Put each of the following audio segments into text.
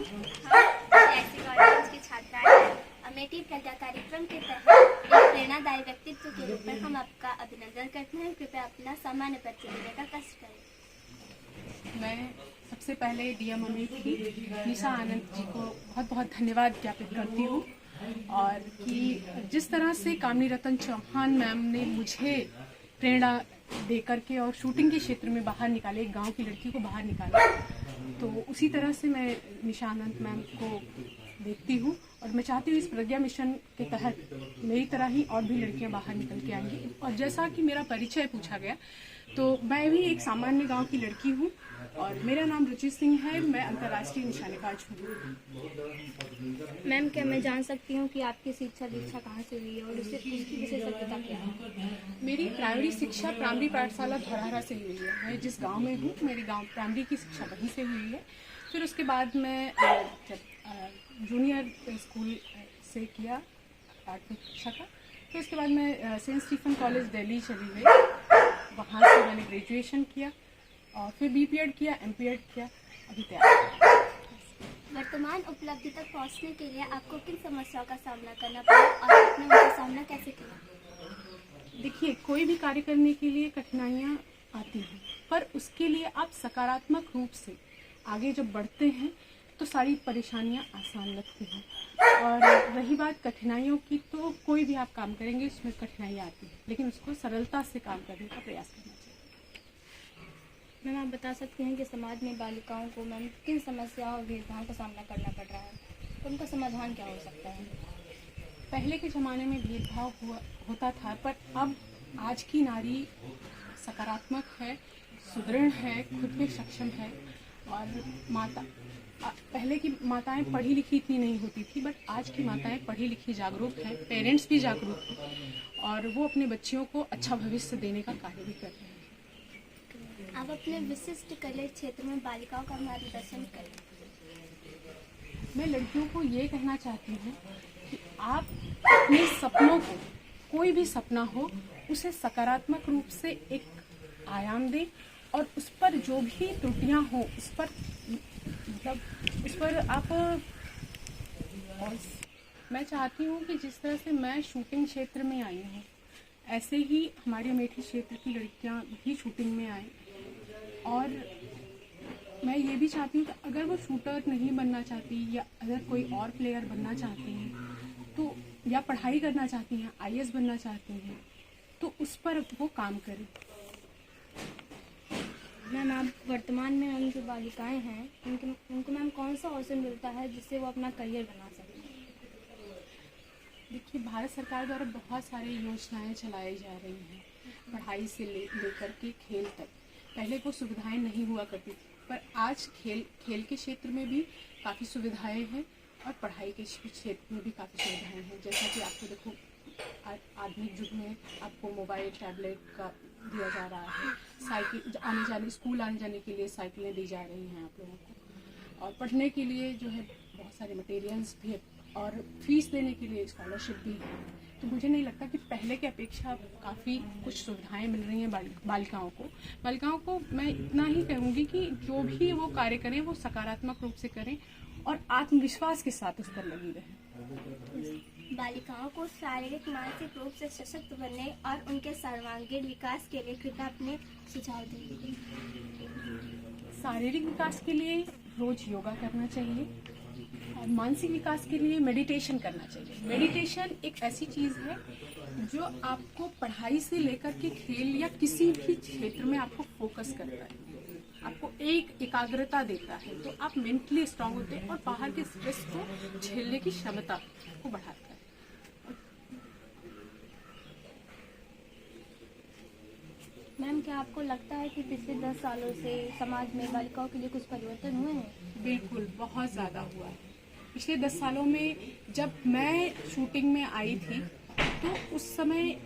ऐसी कॉलेज की छात्राएं अमेठी प्रज्ञा कार्यक्रम के तहत एक प्रेरणादायी व्यक्तित्व के रूप में हम आपका अभिनंदन करते हैं। कृपया अपना सामान्य परिचय देने का कष्ट करें। मैं सबसे पहले डीएम अमेठी निशा आनंद जी को बहुत बहुत धन्यवाद ज्ञापित करती हूँ, और कि जिस तरह से कामिनी रतन चौहान मैम ने मुझे प्रेरणा दे करके और शूटिंग के क्षेत्र में बाहर निकाले, एक गांव की लड़की को बाहर निकाला, तो उसी तरह से मैं निशा आनंद मैम को देखती हूँ। और मैं चाहती हूँ इस प्रज्ञा मिशन के तहत मेरी तरह ही और भी लड़कियाँ बाहर निकल के आएंगी। और जैसा कि मेरा परिचय पूछा गया, तो मैं भी एक सामान्य गांव की लड़की हूँ और मेरा नाम रुचि सिंह है। मैं अंतर्राष्ट्रीय निशानेबाज हूँ। मैम, क्या मैं जान सकती हूँ कि आपकी शिक्षा दीक्षा कहाँ से हुई है और उसकी विशेषज्ञता क्या है? मेरी प्राइमरी शिक्षा प्राइमरी पाठशाला धौरहरा से हुई है। मैं जिस गांव में हूँ, मेरे गांव प्राइमरी की शिक्षा वहीं से हुई है। फिर उसके बाद मैं जब जूनियर स्कूल से किया 8वीं कक्षा का, फिर उसके बाद मैं सेंट स्टीफन कॉलेज दिल्ली चली गई। वहाँ से मैंने ग्रेजुएशन किया और फिर बीपीएड किया, एमपीएड किया, अभी तैयार। वर्तमान उपलब्धि तक पहुँचने के लिए आपको किन समस्याओं का सामना करना पड़ा और आपने उनका सामना कैसे किया? देखिए, कोई भी कार्य करने के लिए कठिनाइयाँ आती हैं, पर उसके लिए आप सकारात्मक रूप से आगे जब बढ़ते हैं तो सारी परेशानियाँ आसान लगती हैं। और रही बात कठिनाइयों की, तो कोई भी आप काम करेंगे उसमें कठिनाइयाँ आती हैं, लेकिन उसको सरलता से काम करने का प्रयास करना चाहिए। मैम, आप बता सकते हैं कि समाज में बालिकाओं को मैम किन समस्याओं और भेदभाव का सामना करना पड़ रहा है, तो उनका समाधान क्या हो सकता है? पहले के ज़माने में भेदभाव होता था, पर अब आज की नारी सकारात्मक है, सुदृढ़ है, खुद पे सक्षम है। और पहले की माताएं पढ़ी लिखी इतनी नहीं होती थी, बट आज की माताएं पढ़ी लिखी जागरूक हैं, पेरेंट्स भी जागरूक हैं और वो अपने बच्चियों को अच्छा भविष्य देने का कार्य भी कर रहे हैं। आप अपने विशिष्ट कला क्षेत्र में बालिकाओं का मार्गदर्शन करें। मैं लड़कियों को ये कहना चाहती हूँ कि आप अपने सपनों को, कोई भी सपना हो, उसे सकारात्मक रूप से एक आयाम दें और उस पर जो भी त्रुटियां हो उस पर आप। और मैं चाहती हूँ कि जिस तरह से मैं शूटिंग क्षेत्र में आई हूँ, ऐसे ही हमारे अमेठी क्षेत्र की लड़कियां भी शूटिंग में आए। और मैं ये भी चाहती हूँ कि अगर वो शूटर नहीं बनना चाहती या अगर कोई और प्लेयर बनना चाहती हैं, तो या पढ़ाई करना चाहती हैं, आईएएस बनना चाहती हैं, तो उस पर वो काम करें। मैम, आप वर्तमान में हम जो बालिकाएं हैं उनको मैम कौन सा अवसर मिलता है जिससे वो अपना करियर बना सकें? देखिए, भारत सरकार द्वारा बहुत सारी योजनाएं चलाई जा रही हैं, पढ़ाई से लेकर के खेल तक। पहले वो सुविधाएं नहीं हुआ करती थी, पर आज खेल के क्षेत्र में भी काफ़ी सुविधाएं हैं और पढ़ाई के क्षेत्र में भी काफ़ी सुविधाएं हैं। जैसा कि आपको देखो, आधुनिक युग में आपको मोबाइल, टैबलेट का दिया जा रहा है, साइकिल स्कूल आने जाने के लिए साइकिलें दी जा रही हैं आप लोगों को, और पढ़ने के लिए जो है बहुत सारे मटेरियल्स भी है, और फीस देने के लिए स्कॉलरशिप भी है। तो मुझे नहीं लगता कि पहले की अपेक्षा काफ़ी कुछ सुविधाएं मिल रही हैं बालिकाओं को। मैं इतना ही कहूँगी कि जो भी वो कार्य करें वो सकारात्मक रूप से करें और आत्मविश्वास के साथ उस पर लगी रहें। बालिकाओं को शारीरिक मानसिक रूप से सशक्त बनने और उनके सर्वांगीण विकास के लिए कृपया अपने सुझाव दें। शारीरिक विकास के लिए रोज योगा करना चाहिए और मानसिक विकास के लिए मेडिटेशन करना चाहिए। मेडिटेशन एक ऐसी चीज़ है जो आपको पढ़ाई से लेकर के खेल या किसी भी क्षेत्र में आपको फोकस करता है, आपको एक एकाग्रता देता है, तो आप मेंटली स्ट्रांग होते हैं और बाहर के स्ट्रेस को झेलने की क्षमता को बढ़ाता है। मैम, क्या आपको लगता है कि पिछले 10 सालों से समाज में बालिकाओं के लिए कुछ परिवर्तन हुए हैं? बिल्कुल, बहुत ज़्यादा हुआ है। पिछले 10 सालों में जब मैं शूटिंग में आई थी तो उस समय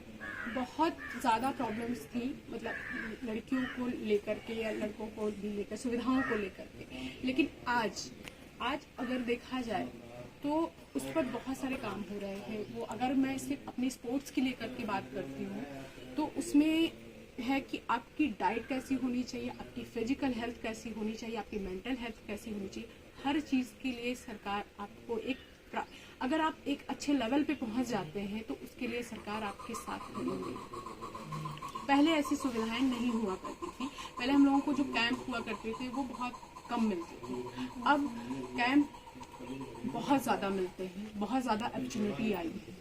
बहुत ज़्यादा प्रॉब्लम्स थी, मतलब लड़कियों को लेकर के या लड़कों को भी लेकर, सुविधाओं को लेकर के। लेकिन आज अगर देखा जाए तो उस पर बहुत सारे काम हो रहे हैं। वो अगर मैं सिर्फ अपनी स्पोर्ट्स की लेकर के बात करती हूँ तो उसमें है कि आपकी डाइट कैसी होनी चाहिए, आपकी फिजिकल हेल्थ कैसी होनी चाहिए, आपकी मेंटल हेल्थ कैसी होनी चाहिए, हर चीज़ के लिए सरकार आपको अगर आप एक अच्छे लेवल पे पहुंच जाते हैं तो उसके लिए सरकार आपके साथ खड़ी है। पहले ऐसी सुविधाएं नहीं हुआ करती थी। पहले हम लोगों को जो कैंप हुआ करते थे वो बहुत कम मिलते थे। अब कैंप बहुत ज़्यादा मिलते हैं, बहुत ज़्यादा अपॉर्चुनिटी आई है।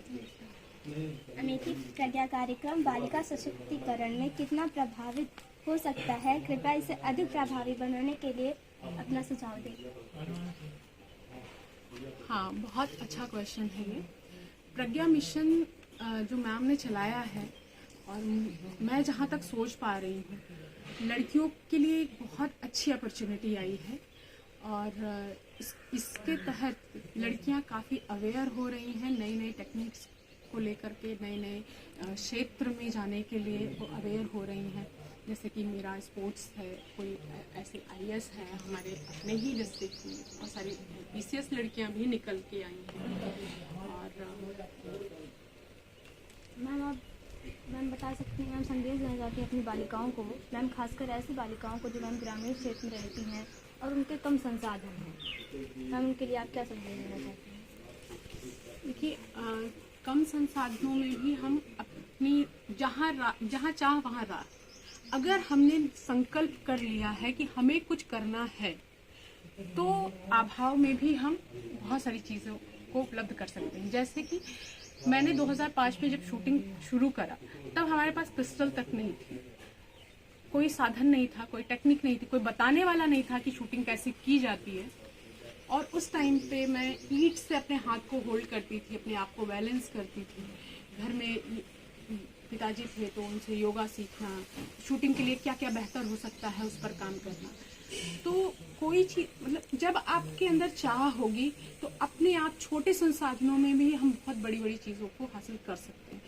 अमेठी प्रज्ञा कार्यक्रम बालिका सशक्तिकरण में कितना प्रभावित हो सकता है? कृपया इसे अधिक प्रभावी बनाने के लिए अपना सुझाव दें। हाँ, बहुत अच्छा क्वेश्चन है ये। प्रज्ञा मिशन जो मैम ने चलाया है, और मैं जहाँ तक सोच पा रही हूँ, लड़कियों के लिए एक बहुत अच्छी अपॉर्चुनिटी आई है। और इसके तहत लड़कियाँ काफ़ी अवेयर हो रही हैं, नई नई टेक्निक्स को लेकर के, नए नए क्षेत्र में जाने के लिए वो अवेयर हो रही हैं। जैसे कि मेरा स्पोर्ट्स है, कोई ऐसे IAS है, हमारे अपने ही डिस्ट्रिक्ट में बहुत सारी BCS लड़कियां भी निकल के आई हैं। और मैम बता सकती हैं, मैम संदेश देना चाहती हैं अपनी बालिकाओं को, मैम खासकर ऐसी बालिकाओं को जो मैम ग्रामीण क्षेत्र में रहती हैं और उनके कम संसाधन हैं, मैम उनके लिए आप क्या संदेश देना चाहती हैं? देखिए, कम संसाधनों में भी हम अपनी जहाँ चाह वहाँ राह, अगर हमने संकल्प कर लिया है कि हमें कुछ करना है तो अभाव में भी हम बहुत सारी चीज़ों को उपलब्ध कर सकते हैं। जैसे कि मैंने 2005 में जब शूटिंग शुरू करा तब हमारे पास पिस्टल तक नहीं थी, कोई साधन नहीं था, कोई टेक्निक नहीं थी, कोई बताने वाला नहीं था कि शूटिंग कैसे की जाती है। और उस टाइम पे मैं ईंट से अपने हाथ को होल्ड करती थी, अपने आप को बैलेंस करती थी। घर में पिताजी थे तो उनसे योगा सीखना, शूटिंग के लिए क्या क्या बेहतर हो सकता है उस पर काम करना। तो कोई चीज़, मतलब जब आपके अंदर चाह होगी तो अपने आप छोटे संसाधनों में भी हम बहुत बड़ी बड़ी चीज़ों को हासिल कर सकते हैं।